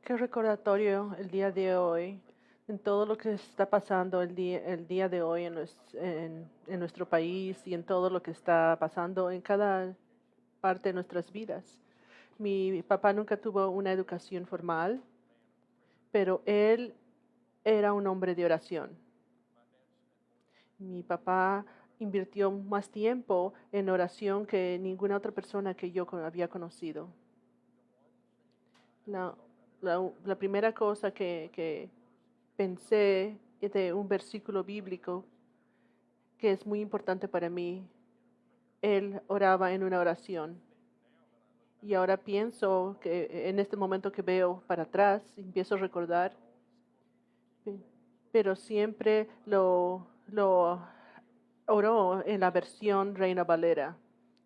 Qué recordatorio el día de hoy, en todo lo que está pasando el día de hoy en nuestro país y en todo lo que está pasando en cada parte de nuestras vidas. Mi papá nunca tuvo una educación formal, pero él era un hombre de oración. Mi papá invirtió más tiempo en oración que ninguna otra persona que yo había conocido. La, la primera cosa que pensé de un versículo bíblico que es muy importante para mí. Él oraba en una oración. Y ahora pienso que en este momento que veo para atrás, empiezo a recordar, pe- pero siempre lo oró en la versión Reina Valera.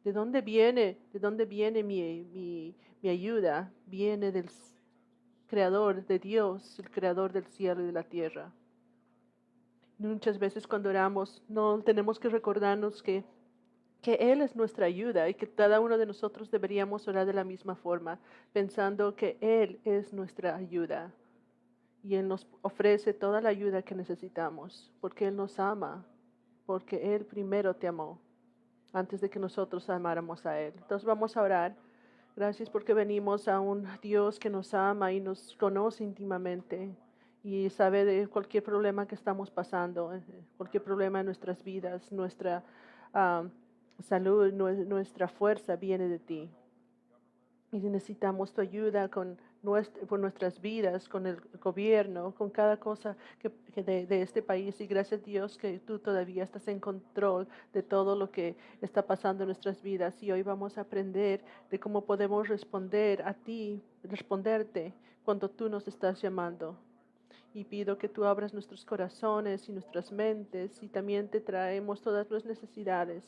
¿De dónde viene? ¿De dónde viene mi ayuda? Viene del Creador de Dios, el Creador del cielo y de la tierra. Muchas veces cuando oramos no tenemos que recordarnos que Él es nuestra ayuda y que cada uno de nosotros deberíamos orar de la misma forma, pensando que Él es nuestra ayuda y Él nos ofrece toda la ayuda que necesitamos, porque Él nos ama, porque Él primero te amó antes de que nosotros amáramos a Él. Entonces vamos a orar. Gracias porque venimos a un Dios que nos ama y nos conoce íntimamente y sabe de cualquier problema que estamos pasando, cualquier problema en nuestras vidas, nuestra ah, salud, nuestra fuerza viene de ti. Y necesitamos tu ayuda por nuestras vidas, con el gobierno, con cada cosa de este país. Y gracias a Dios que tú todavía estás en control de todo lo que está pasando en nuestras vidas. Y hoy vamos a aprender de cómo podemos responder a ti, responderte cuando tú nos estás llamando. Y pido que tú abras nuestros corazones y nuestras mentes y también te traemos todas las necesidades.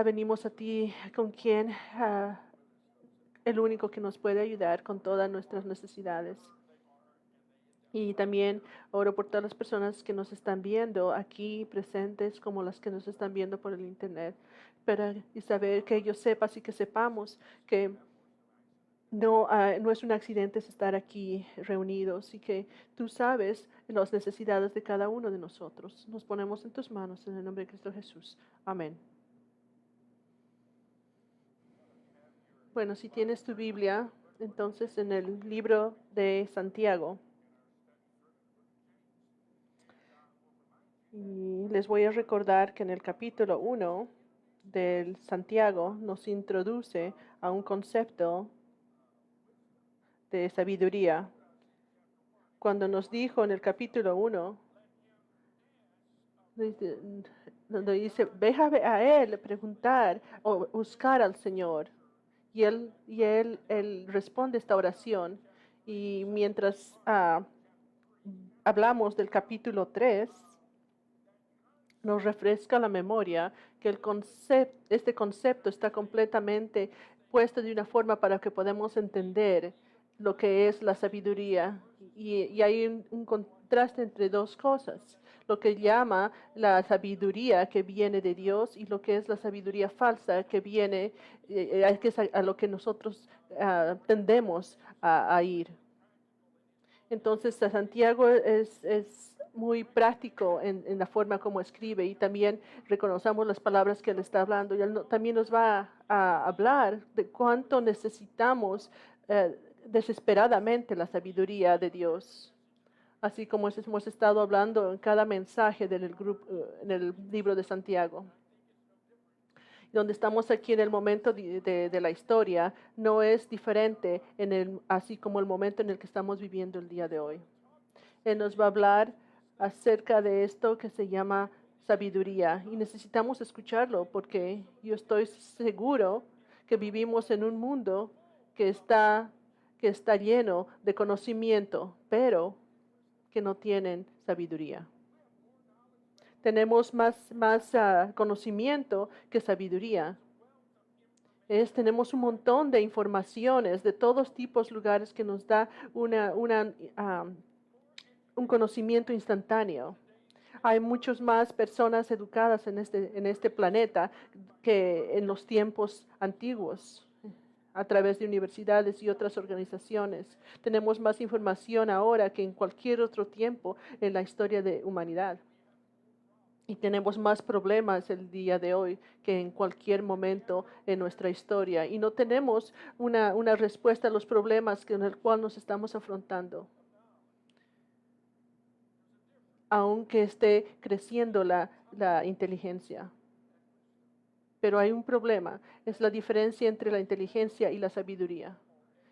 Venimos a ti con quien el único que nos puede ayudar con todas nuestras necesidades. Y también oro por todas las personas que nos están viendo aquí presentes, como las que nos están viendo por el internet, y saber que ellos sepas y que sepamos que no es un accidente estar aquí reunidos y que tú sabes las necesidades de cada uno de nosotros. Nos ponemos en tus manos en el nombre de Cristo Jesús. Amén. Bueno, si tienes tu Biblia, entonces en el libro de Santiago. Y les voy a recordar que en el capítulo 1 del Santiago nos introduce a un concepto de sabiduría. Cuando nos dijo en el capítulo 1, donde dice, ve a él preguntar o buscar al Señor. Y él responde esta oración. Y mientras hablamos del capítulo 3, nos refresca la memoria que este concepto está completamente puesto de una forma para que podamos entender lo que es la sabiduría. Y hay un contraste entre dos cosas, lo que llama la sabiduría que viene de Dios y lo que es la sabiduría falsa que viene, que es a lo que nosotros tendemos a ir. Entonces, Santiago es muy práctico en la forma como escribe y también reconocemos las palabras que él está hablando. Y él también nos va a hablar de cuánto necesitamos desesperadamente la sabiduría de Dios. Así como hemos estado hablando en cada mensaje en el libro de Santiago. Donde estamos aquí en el momento de la historia no es diferente así como el momento en el que estamos viviendo el día de hoy. Él nos va a hablar acerca de esto que se llama sabiduría y necesitamos escucharlo porque yo estoy seguro que vivimos en un mundo que está lleno de conocimiento, pero que no tienen sabiduría. Tenemos más conocimiento que sabiduría. Tenemos un montón de informaciones de todos tipos, lugares que nos da un conocimiento instantáneo. Hay muchas más personas educadas en este planeta que en los tiempos antiguos. a través de universidades y otras organizaciones. Tenemos más información ahora que en cualquier otro tiempo en la historia de humanidad. Y tenemos más problemas el día de hoy que en cualquier momento en nuestra historia. Y no tenemos una respuesta a los problemas en el cual nos estamos afrontando. Aunque esté creciendo la inteligencia. Pero hay un problema, es la diferencia entre la inteligencia y la sabiduría.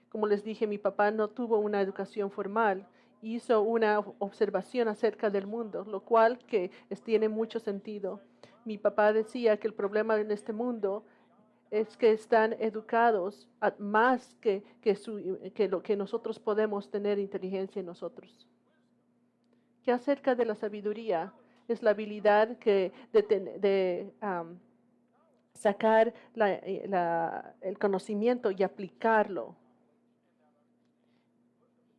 Como les dije, mi papá no tuvo una educación formal, hizo una observación acerca del mundo, lo cual tiene mucho sentido. Mi papá decía que el problema en este mundo es que están educados más que lo que nosotros podemos tener inteligencia en nosotros. ¿Qué acerca de la sabiduría? Es la habilidad de sacar el conocimiento y aplicarlo.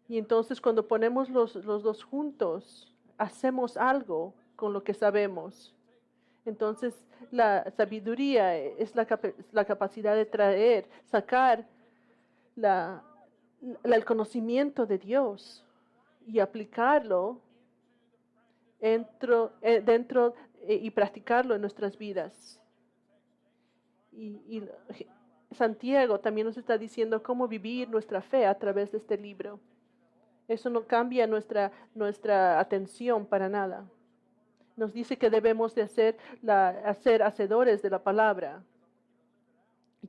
Y entonces cuando ponemos los dos juntos, hacemos algo con lo que sabemos. Entonces la sabiduría es la capacidad de sacar el conocimiento de Dios y aplicarlo dentro y practicarlo en nuestras vidas. Y Santiago también nos está diciendo cómo vivir nuestra fe a través de este libro. Eso no cambia nuestra atención para nada. Nos dice que debemos de ser hacedores de la palabra.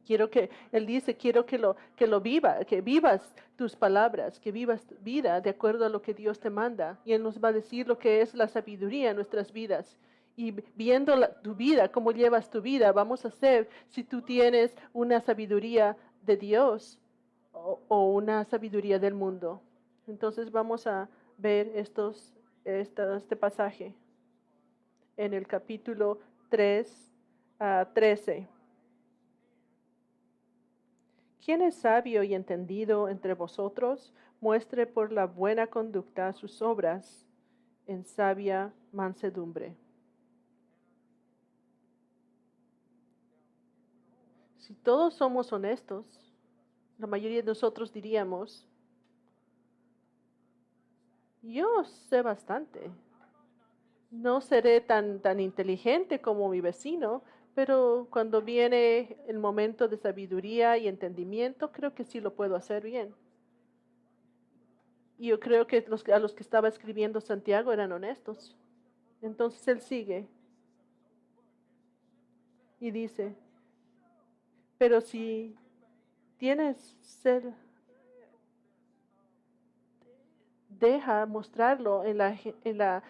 Y él dice, quiero que vivas tus palabras, que vivas tu vida de acuerdo a lo que Dios te manda. Y Él nos va a decir lo que es la sabiduría en nuestras vidas. Y viendo tu vida, cómo llevas tu vida, vamos a ser si tú tienes una sabiduría de Dios o una sabiduría del mundo. Entonces vamos a ver este pasaje en el capítulo 3 a 13. ¿Quién es sabio y entendido entre vosotros? Muestre por la buena conducta sus obras en sabia mansedumbre. Si todos somos honestos, la mayoría de nosotros diríamos, yo sé bastante. No seré tan inteligente como mi vecino, pero cuando viene el momento de sabiduría y entendimiento, creo que sí lo puedo hacer bien. Y yo creo que a los que estaba escribiendo Santiago eran honestos. Entonces él sigue y dice, pero si tienes sed, deja mostrarlo en la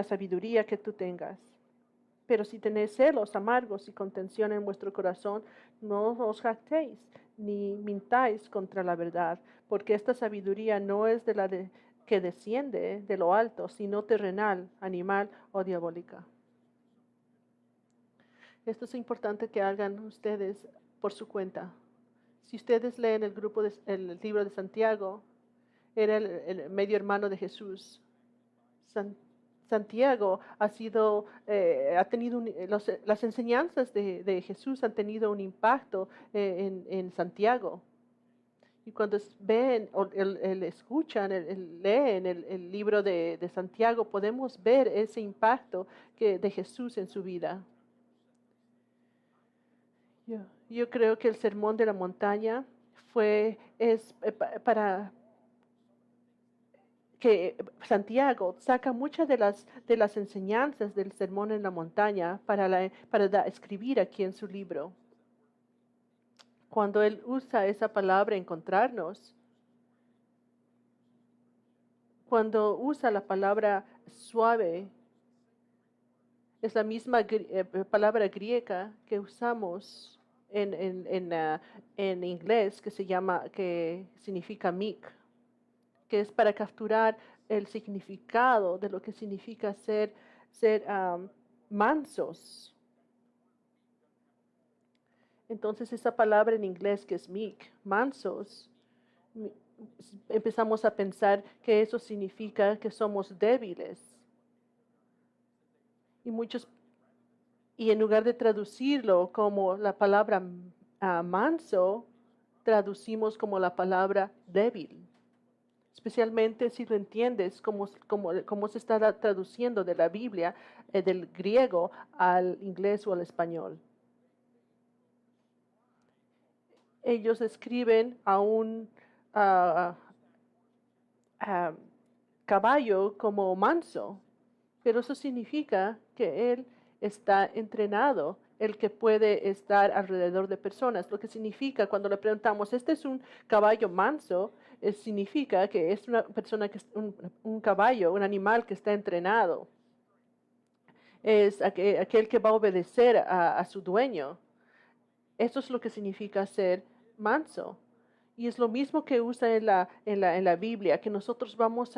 sabiduría que tú tengas. Pero si tenéis celos amargos y contención en vuestro corazón, no os jactéis, ni mintáis contra la verdad, porque esta sabiduría no es que desciende de lo alto, sino terrenal, animal o diabólica. Esto es importante que hagan ustedes por su cuenta. Si ustedes leen el libro de Santiago, era el medio hermano de Jesús. Santiago ha tenido las enseñanzas de Jesús han tenido un impacto en Santiago. Y cuando ven o escuchan, leen el libro de Santiago, podemos ver ese impacto de Jesús en su vida. Yo creo que el sermón de la montaña es para que Santiago saca muchas de las enseñanzas del sermón en la montaña para escribir aquí en su libro. Cuando él usa esa palabra encontrarnos, cuando usa la palabra suave, es la misma palabra griega que usamos en inglés que significa meek, que es para capturar el significado de lo que significa ser mansos. Entonces esa palabra en inglés que es meek, mansos, empezamos a pensar que eso significa que somos débiles. Y en lugar de traducirlo como la palabra Manso traducimos como la palabra débil, especialmente si lo entiendes cómo se está traduciendo de la Biblia, del griego al inglés o al español. Ellos escriben a un ah, ah, caballo como manso, pero eso significa que él está entrenado, el que puede estar alrededor de personas. Lo que significa cuando le preguntamos, ¿este es un caballo manso? Significa que es una persona que es un caballo, un animal que está entrenado. Es aquel que va a obedecer a su dueño. Eso es lo que significa ser manso. Y es lo mismo que usa en la Biblia, que nosotros vamos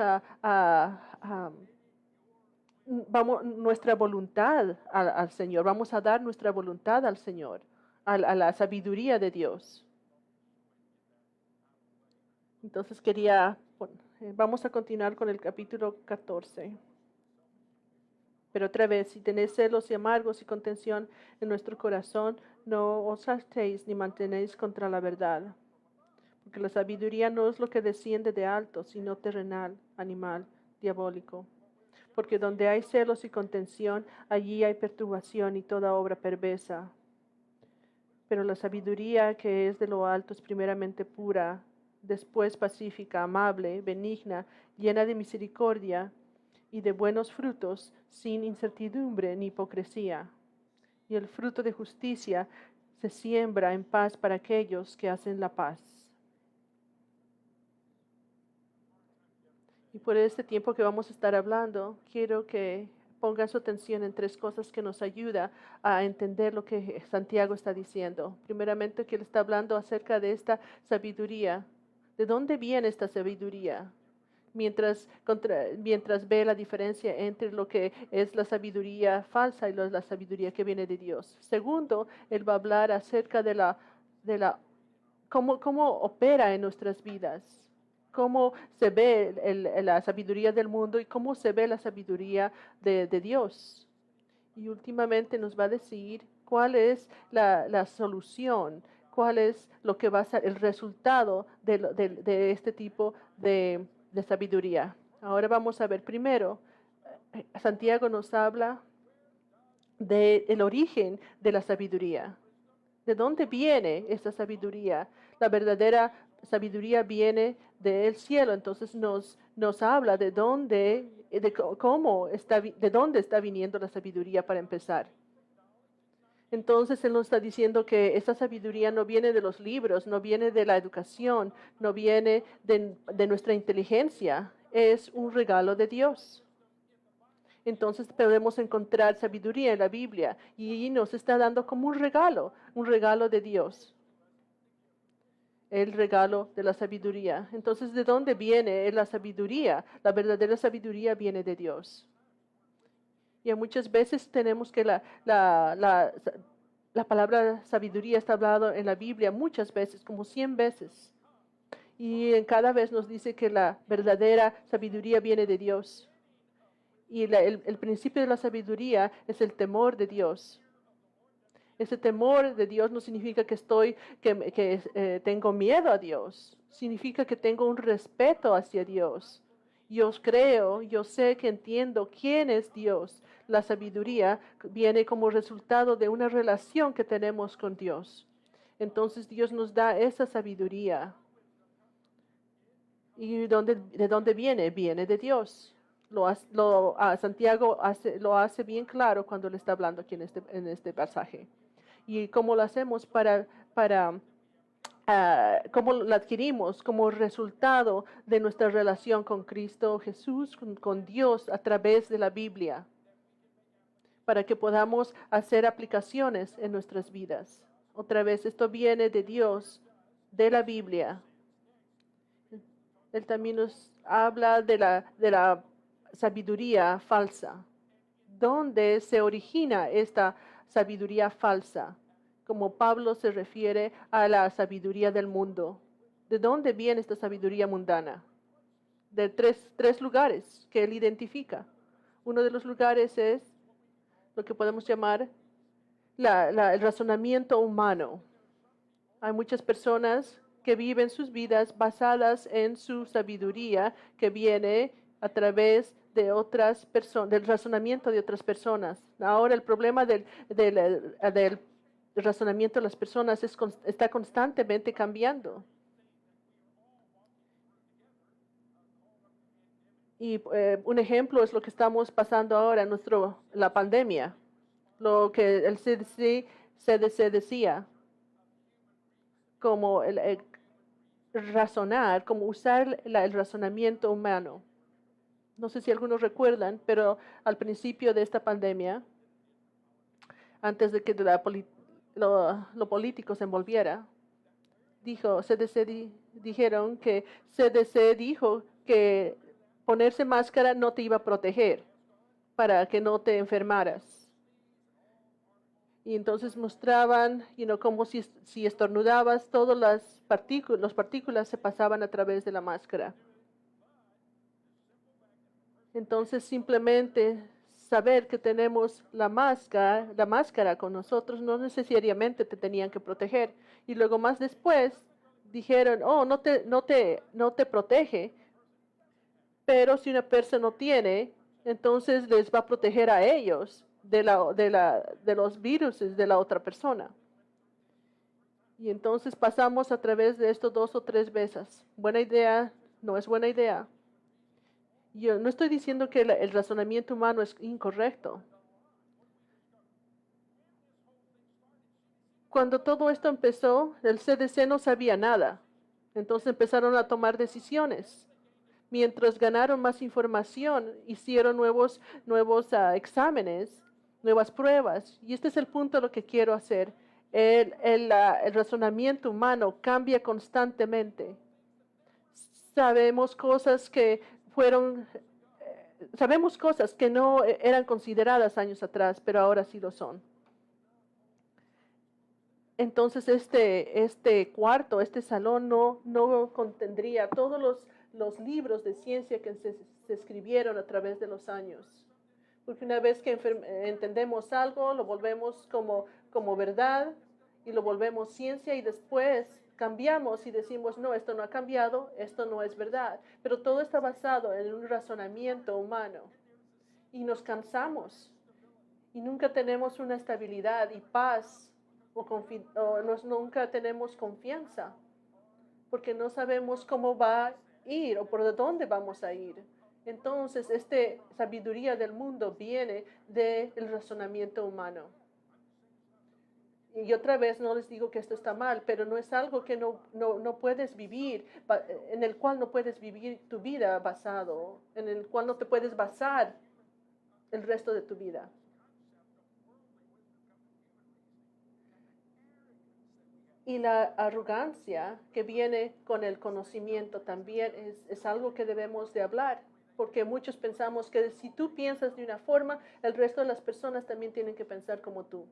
nuestra voluntad al Señor, vamos a dar nuestra voluntad al Señor, a la sabiduría de Dios. Entonces vamos a continuar con el capítulo 14. Pero otra vez, si tenéis celos y amargos y contención en nuestro corazón, no os hartéis ni mantenéis contra la verdad. Porque la sabiduría no es lo que desciende de alto, sino terrenal, animal, diabólico. Porque donde hay celos y contención, allí hay perturbación y toda obra perversa. Pero la sabiduría que es de lo alto es primeramente pura, después pacífica, amable, benigna, llena de misericordia y de buenos frutos, sin incertidumbre ni hipocresía. Y el fruto de justicia se siembra en paz para aquellos que hacen la paz. Y por este tiempo que vamos a estar hablando, quiero que pongan su atención en tres cosas que nos ayuda a entender lo que Santiago está diciendo. Primeramente, que él está hablando acerca de esta sabiduría. ¿De dónde viene esta sabiduría? Mientras ve la diferencia entre lo que es la sabiduría falsa y la sabiduría que viene de Dios. Segundo, él va a hablar acerca de cómo opera en nuestras vidas, cómo se ve la sabiduría del mundo y cómo se ve la sabiduría de Dios. Y últimamente nos va a decir cuál es la solución, cuál es lo que va a ser el resultado de este tipo de sabiduría. Ahora vamos a ver primero, Santiago nos habla del origen de la sabiduría. ¿De dónde viene esta sabiduría? La verdadera sabiduría viene del cielo, entonces nos habla de dónde está viniendo la sabiduría para empezar. Entonces Él nos está diciendo que esta sabiduría no viene de los libros, no viene de la educación, no viene de nuestra inteligencia, es un regalo de Dios. Entonces podemos encontrar sabiduría en la Biblia y nos está dando como un regalo de Dios, el regalo de la sabiduría. Entonces, ¿de dónde viene la sabiduría? La verdadera sabiduría viene de Dios. Y muchas veces tenemos que la palabra sabiduría está hablada en la Biblia muchas veces, como 100 veces. Y en cada vez nos dice que la verdadera sabiduría viene de Dios. Y el principio de la sabiduría es el temor de Dios. Ese temor de Dios no significa que tengo miedo a Dios. Significa que tengo un respeto hacia Dios. Yo creo, yo sé que entiendo quién es Dios. La sabiduría viene como resultado de una relación que tenemos con Dios. Entonces Dios nos da esa sabiduría. ¿Y de dónde viene? Viene de Dios. Santiago lo hace bien claro cuando le está hablando aquí en este pasaje. ¿Y cómo lo hacemos cómo lo adquirimos como resultado de nuestra relación con Cristo Jesús, con Dios a través de la Biblia, para que podamos hacer aplicaciones en nuestras vidas? Otra vez, esto viene de Dios, de la Biblia. Él también nos habla de la sabiduría falsa. ¿Dónde se origina esta sabiduría falsa? Como Pablo se refiere a la sabiduría del mundo. ¿De dónde viene esta sabiduría mundana? De tres lugares que él identifica. Uno de los lugares es lo que podemos llamar el razonamiento humano. Hay muchas personas que viven sus vidas basadas en su sabiduría que viene a través de otras personas, del razonamiento de otras personas. Ahora el problema del razonamiento de las personas está constantemente cambiando. Y un ejemplo es lo que estamos pasando ahora, la pandemia, lo que el CDC decía, como el razonar, como usar el razonamiento humano. No sé si algunos recuerdan, pero al principio de esta pandemia, antes de que lo político se envolviera, dijeron que CDC dijo que ponerse máscara no te iba a proteger para que no te enfermaras. Y entonces mostraban, como si estornudabas, todas las partículas se pasaban a través de la máscara. Entonces simplemente saber que tenemos la máscara con nosotros no necesariamente te tenían que proteger. Y luego más después dijeron, oh, no te protege, pero si una persona no tiene, entonces les va a proteger a ellos de los virus de la otra persona. Y entonces pasamos a través de esto 2 o 3 veces. Buena idea, no es buena idea. Yo no estoy diciendo que el razonamiento humano es incorrecto. Cuando todo esto empezó, el CDC no sabía nada. Entonces empezaron a tomar decisiones. Mientras ganaron más información, hicieron nuevos exámenes, nuevas pruebas. Y este es el punto de lo que quiero hacer. El razonamiento humano cambia constantemente. Sabemos cosas que sabemos cosas que no eran consideradas años atrás, pero ahora sí lo son. Entonces este salón no contendría todos los libros de ciencia que se escribieron a través de los años. Porque una vez que entendemos algo, lo volvemos como verdad y lo volvemos ciencia y después cambiamos y decimos, no, esto no ha cambiado, esto no es verdad. Pero todo está basado en un razonamiento humano y nos cansamos y nunca tenemos una estabilidad y paz nunca tenemos confianza porque no sabemos cómo va a ir o por dónde vamos a ir. Entonces, esta sabiduría del mundo viene del razonamiento humano. Y otra vez no les digo que esto está mal, pero no es algo que no puedes vivir, en el cual no puedes vivir tu vida basado, en el cual no te puedes basar el resto de tu vida. Y la arrogancia que viene con el conocimiento también es algo que debemos de hablar, porque muchos pensamos que si tú piensas de una forma, el resto de las personas también tienen que pensar como tú.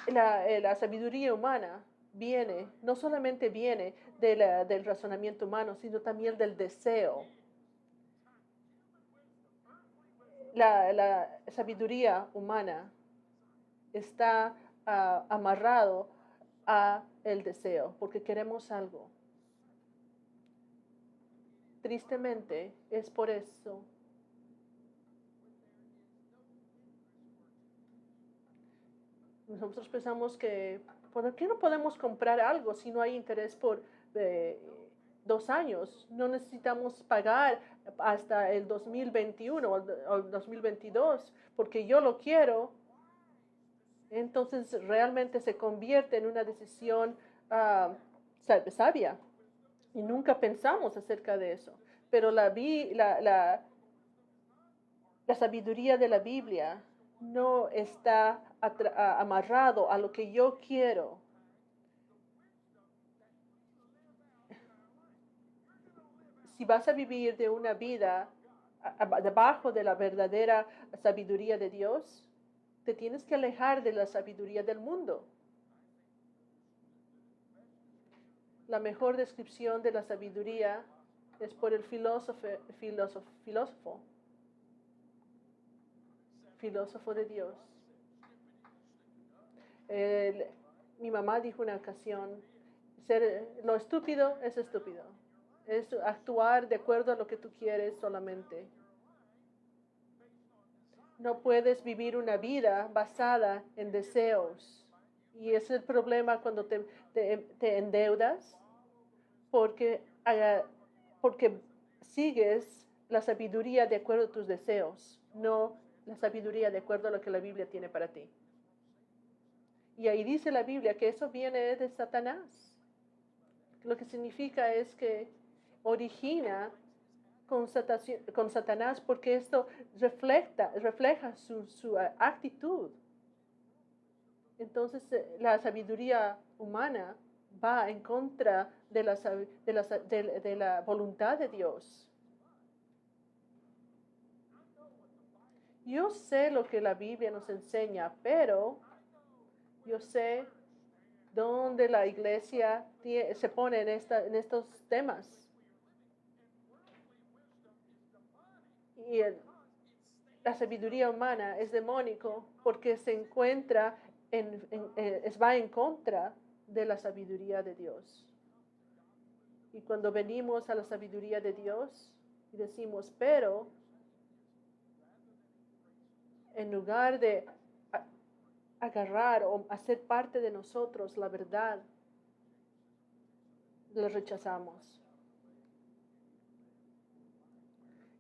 La sabiduría humana no solamente viene del razonamiento humano, sino también del deseo. La sabiduría humana está amarrado a el deseo, porque queremos algo. Tristemente, es por eso nosotros pensamos que, ¿por qué no podemos comprar algo si no hay interés por 2 años? No necesitamos pagar hasta el 2021 o el 2022 porque yo lo quiero. Entonces realmente se convierte en una decisión sabia y nunca pensamos acerca de eso. Pero la sabiduría de la Biblia no está amarrado a lo que yo quiero. Si vas a vivir de una vida debajo de la verdadera sabiduría de Dios, te tienes que alejar de la sabiduría del mundo. La mejor descripción de la sabiduría es por el filósofo de Dios. El- Mi mamá dijo una ocasión, lo estúpido es estúpido. Es actuar de acuerdo a lo que tú quieres solamente. No puedes vivir una vida basada en deseos. Y ese es el problema cuando te endeudas porque, porque sigues la sabiduría de acuerdo a tus deseos, no la sabiduría de acuerdo a lo que la Biblia tiene para ti. Y ahí dice la Biblia que eso viene de Satanás. Lo que significa es que origina con Satanás porque esto refleja su actitud. Entonces la sabiduría humana va en contra de la voluntad de Dios. Yo sé lo que la Biblia nos enseña, pero yo sé dónde la iglesia se pone en estos temas. Y la sabiduría humana es demónico porque se encuentra va en contra de la sabiduría de Dios. Y cuando venimos a la sabiduría de Dios y decimos, pero en lugar de agarrar o hacer parte de nosotros la verdad, la rechazamos.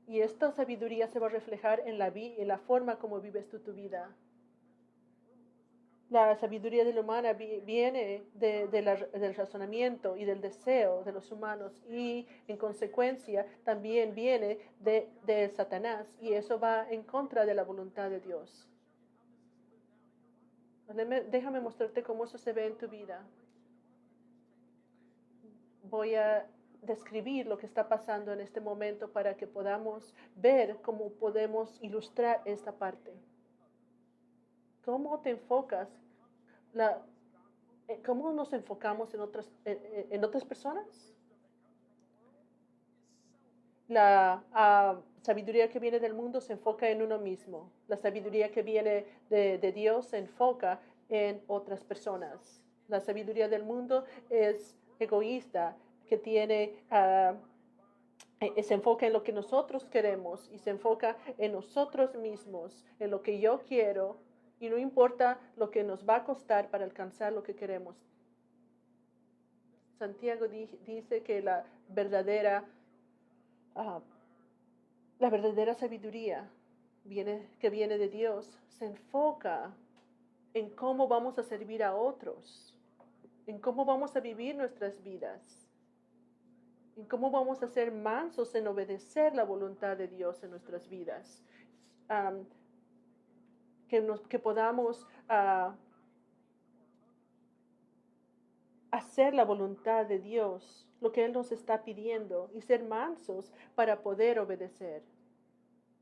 Y esta sabiduría se va a reflejar en la forma como vives tú tu vida. La sabiduría de la humana viene del razonamiento y del deseo de los humanos y en consecuencia también viene de Satanás y eso va en contra de la voluntad de Dios. Déjame mostrarte cómo eso se ve en tu vida. Voy a describir lo que está pasando en este momento para que podamos ver cómo podemos ilustrar esta parte. ¿Cómo te enfocas? ¿Cómo nos enfocamos en otras personas? La sabiduría que viene del mundo se enfoca en uno mismo. La sabiduría que viene de Dios se enfoca en otras personas. La sabiduría del mundo es egoísta, que se enfoca en lo que nosotros queremos y se enfoca en nosotros mismos, en lo que yo quiero y no importa lo que nos va a costar para alcanzar lo que queremos. Santiago dice que uh, la verdadera sabiduría que viene de Dios se enfoca en cómo vamos a servir a otros, en cómo vamos a vivir nuestras vidas, en cómo vamos a ser mansos en obedecer la voluntad de Dios en nuestras vidas. Que podamos hacer la voluntad de Dios, lo que Él nos está pidiendo, y ser mansos para poder obedecer.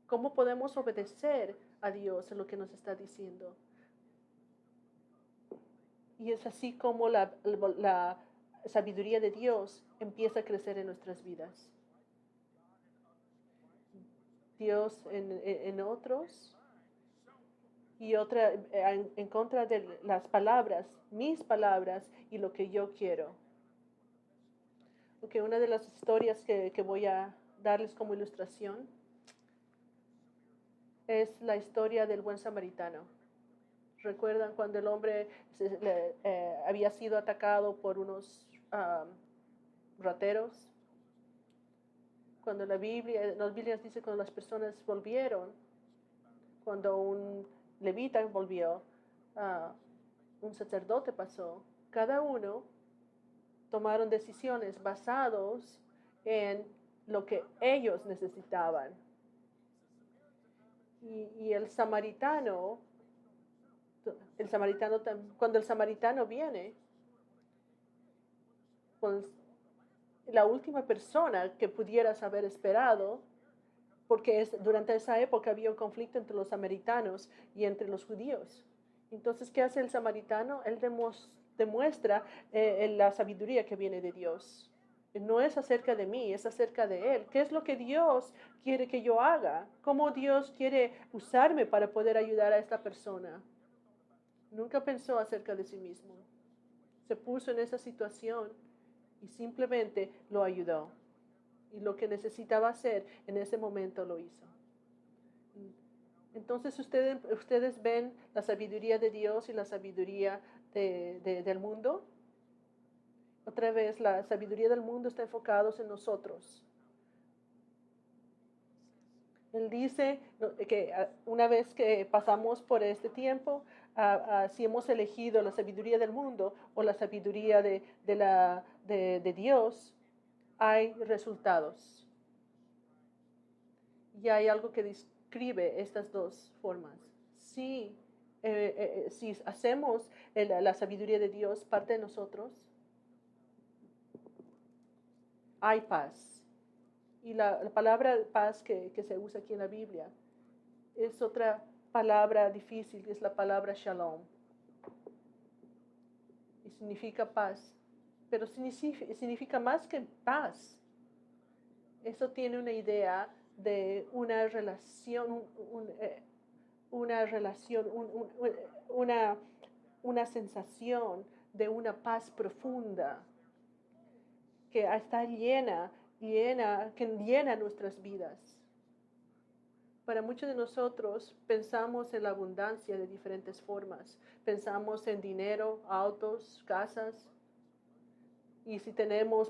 ¿Cómo podemos obedecer a Dios en lo que nos está diciendo? Y es así como la sabiduría de Dios empieza a crecer en nuestras vidas. Dios en otros y otra en contra de las palabras, mis palabras y lo que yo quiero. Porque una de las historias que voy a darles como ilustración es la historia del buen samaritano. ¿Recuerdan cuando el hombre había sido atacado por unos rateros? Cuando las Biblias dice cuando las personas volvieron, cuando un levita volvió, un sacerdote pasó, cada uno tomaron decisiones basados en lo que ellos necesitaban. Y cuando el samaritano viene, pues, la última persona que pudieras haber esperado, porque durante esa época había un conflicto entre los samaritanos y entre los judíos. Entonces, ¿qué hace el samaritano? Él demuestra la sabiduría que viene de Dios. No es acerca de mí, es acerca de Él. ¿Qué es lo que Dios quiere que yo haga? ¿Cómo Dios quiere usarme para poder ayudar a esta persona? Nunca pensó acerca de sí mismo. Se puso en esa situación y simplemente lo ayudó. Y lo que necesitaba hacer en ese momento lo hizo. Entonces ustedes ven la sabiduría de Dios y la sabiduría del mundo. Otra vez, la sabiduría del mundo está enfocada en nosotros. Él dice que una vez que pasamos por este tiempo, si hemos elegido la sabiduría del mundo o la sabiduría de Dios, hay resultados. Y hay algo que describe estas dos formas. Si hacemos la sabiduría de Dios parte de nosotros, hay paz. Y la palabra paz que se usa aquí en la Biblia es otra palabra difícil, que es la palabra shalom. Y significa paz. Pero significa más que paz. Eso tiene una idea de una relación, una sensación de una paz profunda que está que llena nuestras vidas. Para muchos de nosotros pensamos en la abundancia de diferentes formas. Pensamos en dinero, autos, casas. Y si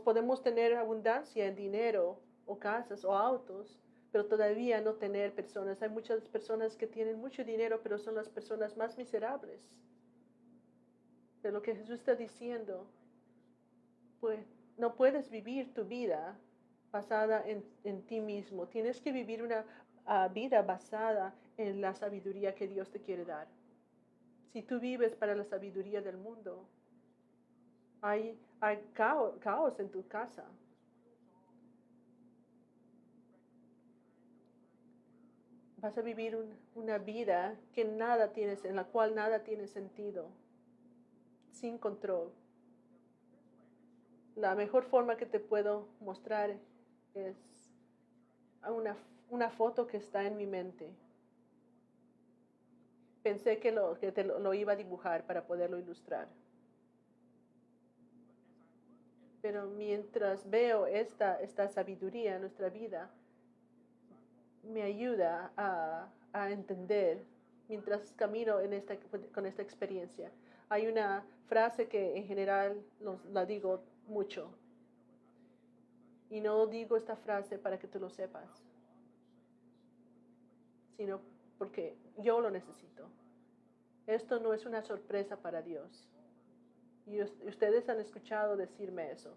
podemos tener abundancia en dinero o casas o autos, pero todavía no tener personas. Hay muchas personas que tienen mucho dinero, pero son las personas más miserables. De lo que Jesús está diciendo, pues no puedes vivir tu vida basada en ti mismo. Tienes que vivir una vida basada en la sabiduría que Dios te quiere dar. Si tú vives para la sabiduría del mundo, hay caos en tu casa. Vas a vivir una vida en la cual nada tiene sentido, sin control. La mejor forma que te puedo mostrar es una foto que está en mi mente. Pensé que lo iba a dibujar para poderlo ilustrar. Pero mientras veo esta sabiduría en nuestra vida, me ayuda a entender mientras camino con esta experiencia. Hay una frase que en general la digo mucho. Y no digo esta frase para que tú lo sepas, sino porque yo lo necesito. Esto no es una sorpresa para Dios. Y ustedes han escuchado decirme eso.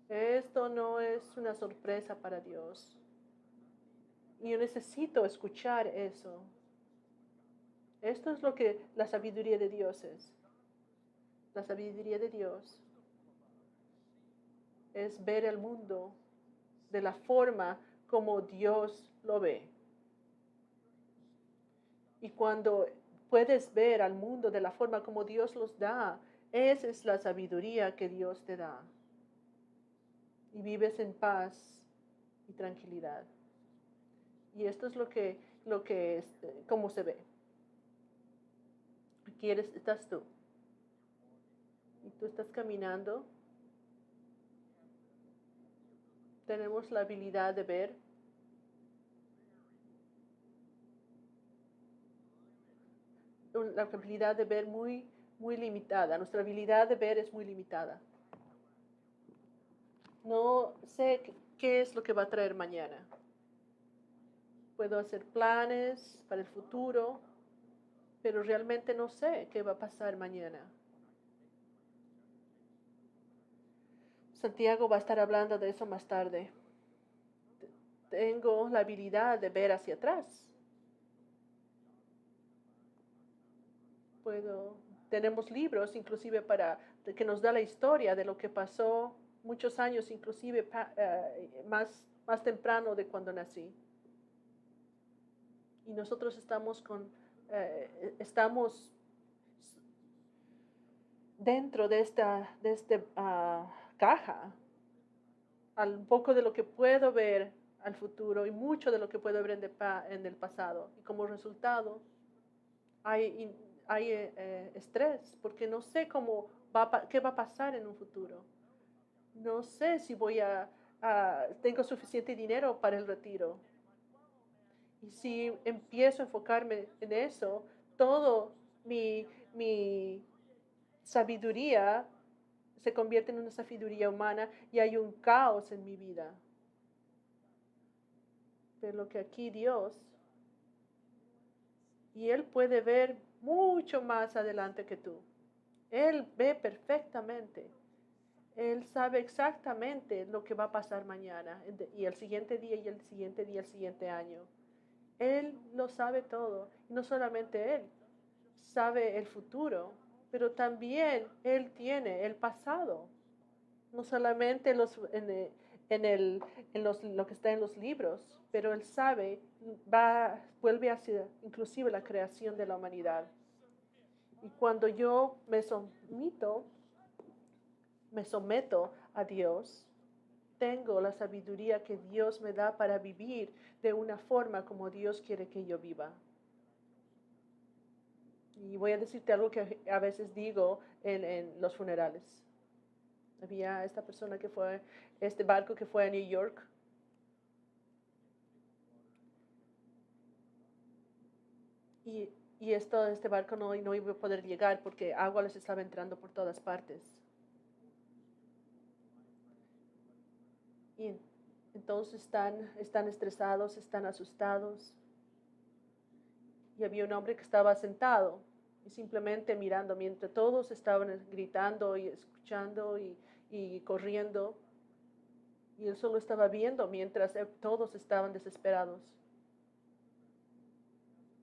Esto no es una sorpresa para Dios. Y yo necesito escuchar eso. Esto es lo que la sabiduría de Dios es. La sabiduría de Dios es ver el mundo de la forma como Dios lo ve. Y cuando puedes ver al mundo de la forma como Dios los da, esa es la sabiduría que Dios te da. Y vives en paz y tranquilidad. Y esto es cómo se ve. Aquí estás tú. Y tú estás caminando. Tenemos la habilidad de ver. La habilidad de ver muy, muy limitada. Nuestra habilidad de ver es muy limitada. No sé qué es lo que va a traer mañana. Puedo hacer planes para el futuro, pero realmente no sé qué va a pasar mañana. Santiago va a estar hablando de eso más tarde. Tengo la habilidad de ver hacia atrás. Tenemos libros inclusive que nos da la historia de lo que pasó muchos años, inclusive más temprano de cuando nací. Y nosotros estamos dentro de esta caja, un poco de lo que puedo ver al futuro y mucho de lo que puedo ver en el pasado. Y como resultado, hay estrés, porque no sé qué va a pasar en un futuro. No sé si tengo suficiente dinero para el retiro. Y si empiezo a enfocarme en eso, todo mi sabiduría se convierte en una sabiduría humana y hay un caos en mi vida. Pero lo que aquí Dios, y Él puede ver mucho más adelante que tú. Él ve perfectamente. Él sabe exactamente lo que va a pasar mañana y el siguiente día y el siguiente día, el siguiente año. Él lo sabe todo. Y no solamente Él sabe el futuro, pero también Él tiene el pasado. No solamente lo que está en los libros, pero Él sabe, vuelve hacia inclusive la creación de la humanidad. Y cuando yo me someto a Dios, tengo la sabiduría que Dios me da para vivir de una forma como Dios quiere que yo viva. Y voy a decirte algo que a veces digo en los funerales. Había esta persona este barco que fue a New York. Y este barco no iba a poder llegar porque agua les estaba entrando por todas partes. Y entonces están estresados, están asustados. Y había un hombre que estaba sentado y simplemente mirando mientras todos estaban gritando y escuchando y corriendo. Y él solo estaba viendo mientras todos estaban desesperados.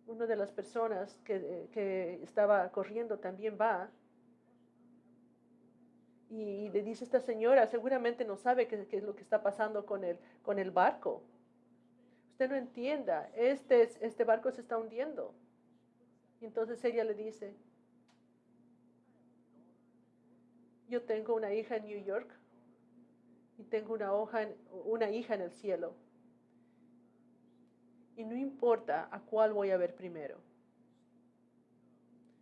Una de las personas que estaba corriendo también va y le dice a esta señora, seguramente no sabe qué es lo que está pasando con el barco. Usted no entienda, este barco se está hundiendo. Y entonces ella le dice, yo tengo una hija en New York y tengo una hija en el cielo. Y no importa a cuál voy a ver primero.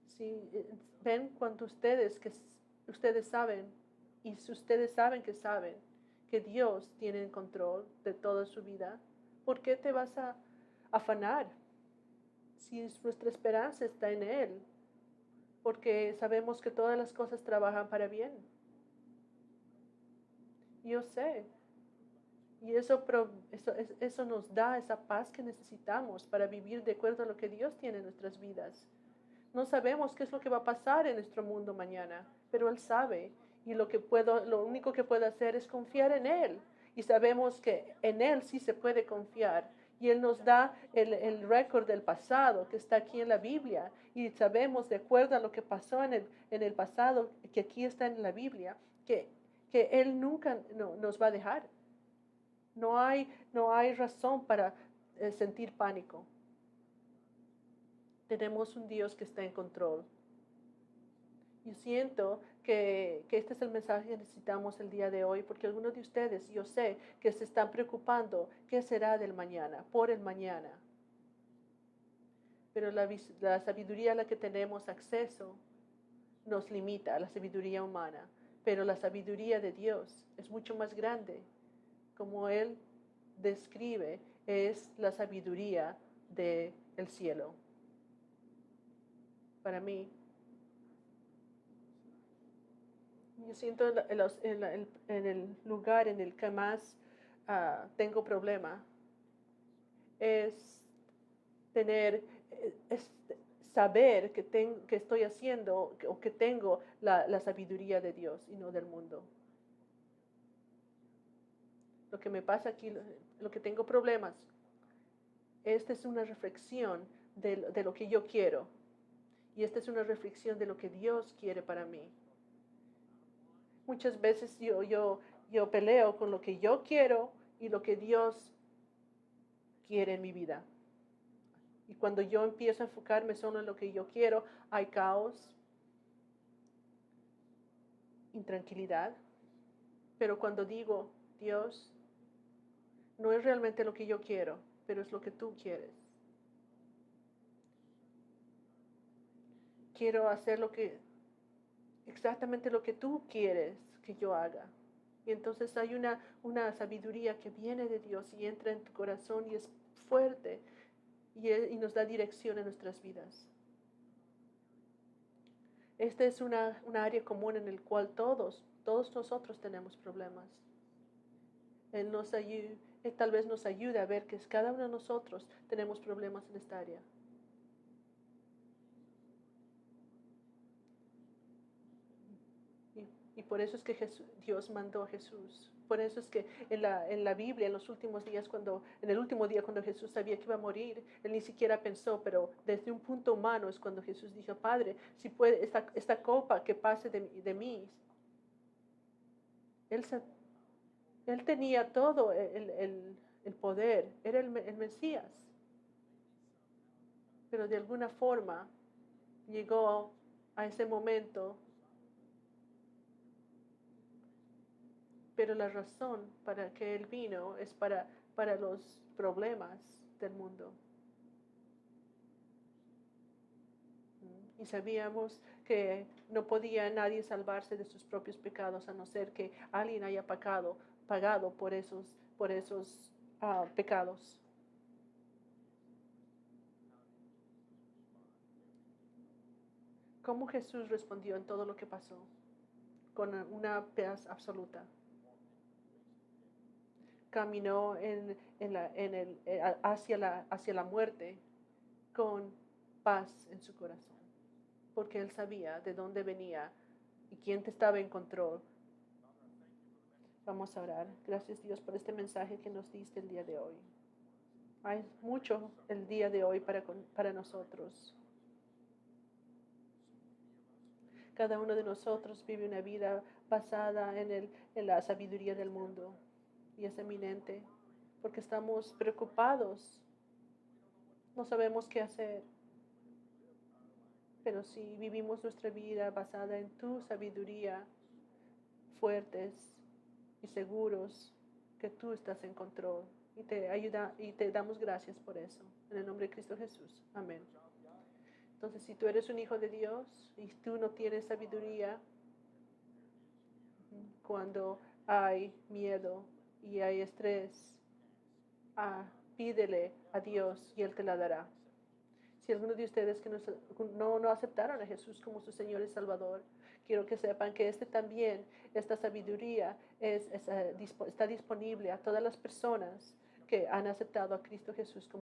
Si ven cuando ustedes saben, y si ustedes saben que Dios tiene el control de toda su vida, ¿por qué te vas a afanar si nuestra esperanza está en Él? Porque sabemos que todas las cosas trabajan para bien. Yo sé. Y eso nos da esa paz que necesitamos para vivir de acuerdo a lo que Dios tiene en nuestras vidas. No sabemos qué es lo que va a pasar en nuestro mundo mañana, pero Él sabe. Y lo único que puedo hacer es confiar en Él. Y sabemos que en Él sí se puede confiar. Y Él nos da el récord del pasado que está aquí en la Biblia. Y sabemos, de acuerdo a lo que pasó en el pasado, que aquí está en la Biblia, que Él nunca nos va a dejar. No hay razón para sentir pánico. Tenemos un Dios que está en control. Yo siento que este es el mensaje que necesitamos el día de hoy, porque algunos de ustedes, yo sé, que se están preocupando qué será del mañana, por el mañana. Pero la sabiduría a la que tenemos acceso nos limita, a la sabiduría humana. Pero la sabiduría de Dios es mucho más grande. Como Él describe, es la sabiduría del cielo. Para mí, yo siento en el lugar en el que más tengo problema es es saber que estoy haciendo o que tengo la sabiduría de Dios y no del mundo. Lo que me pasa aquí, lo que tengo problemas, esta es una reflexión de lo que yo quiero y esta es una reflexión de lo que Dios quiere para mí. Muchas veces yo peleo con lo que yo quiero y lo que Dios quiere en mi vida. Y cuando yo empiezo a enfocarme solo en lo que yo quiero, hay caos, intranquilidad. Pero cuando digo, Dios, no es realmente lo que yo quiero, pero es lo que tú quieres. quiero hacer exactamente lo que tú quieres que yo haga. Y entonces hay una sabiduría que viene de Dios y entra en tu corazón y es fuerte y nos da dirección en nuestras vidas. Esta es una área común en el cual todos nosotros tenemos problemas. Él tal vez nos ayude a ver que cada uno de nosotros tenemos problemas en esta área. Y por eso es que Dios mandó a Jesús. Por eso es que en la Biblia, en los últimos días, en el último día, cuando Jesús sabía que iba a morir, él ni siquiera pensó, pero desde un punto humano es cuando Jesús dijo, Padre, si puede, esta copa que pase de mí. Él, él tenía todo el poder, era el Mesías. Pero de alguna forma llegó a ese momento. Pero la razón para que Él vino es para los problemas del mundo. Y sabíamos que no podía nadie salvarse de sus propios pecados a no ser que alguien haya pagado por esos pecados. ¿Cómo Jesús respondió en todo lo que pasó? Con una paz absoluta. Caminó hacia la muerte con paz en su corazón, porque él sabía de dónde venía y quién te estaba en control. Vamos a orar. Gracias, Dios, por este mensaje que nos diste el día de hoy. Hay mucho el día de hoy para nosotros. Cada uno de nosotros vive una vida basada en la sabiduría del mundo y es eminente porque estamos preocupados. No sabemos qué hacer. Pero si vivimos nuestra vida basada en tu sabiduría, fuertes y seguros que tú estás en control y te damos gracias por eso. En el nombre de Cristo Jesús. Amén. Entonces, si tú eres un hijo de Dios y tú no tienes sabiduría, cuando hay miedo y hay estrés, pídele a Dios y Él te la dará. Si alguno de ustedes que no aceptaron a Jesús como su Señor y Salvador, quiero que sepan que esta sabiduría está disponible a todas las personas que han aceptado a Cristo Jesús como